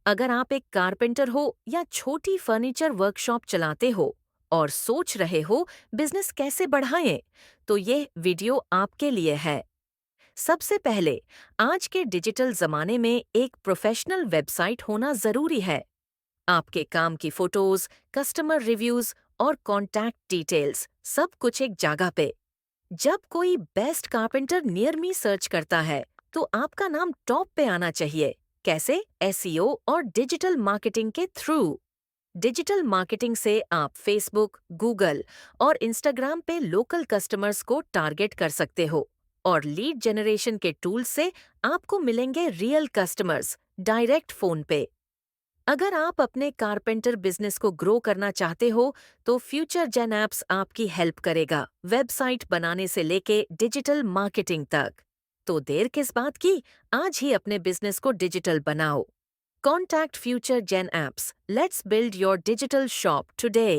अगर आप एक कारपेंटर हो या छोटी फर्नीचर वर्कशॉप चलाते हो और सोच रहे हो बिजनेस कैसे बढ़ाएं, तो ये वीडियो आपके लिए है। सबसे पहले, आज के डिजिटल जमाने में एक प्रोफेशनल वेबसाइट होना जरूरी है। आपके काम की फोटोज, कस्टमर रिव्यूज और कॉन्टैक्ट डिटेल्स सब कुछ एक जगह पे। जब कोई best carpenter near me search करता है, तो आपका नाम टॉप पे आना चाहिए। कैसे? एसईओ और डिजिटल मार्केटिंग के थ्रू। डिजिटल मार्केटिंग से आप फेसबुक, गूगल और इंस्टाग्राम पे लोकल कस्टमर्स को टारगेट कर सकते हो, और लीड जनरेशन के टूल से आपको मिलेंगे रियल कस्टमर्स डायरेक्ट फोन पे। अगर आप अपने कारपेंटर बिजनेस को ग्रो करना चाहते हो, तो फ्यूचर जेन एप्स आपकी हेल्प करेगा, वेबसाइट बनाने से लेके डिजिटल मार्केटिंग तक। तो देर किस बात की, आज ही अपने बिजनेस को डिजिटल बनाओ। Contact FutureGenApps. Let's build your digital shop today.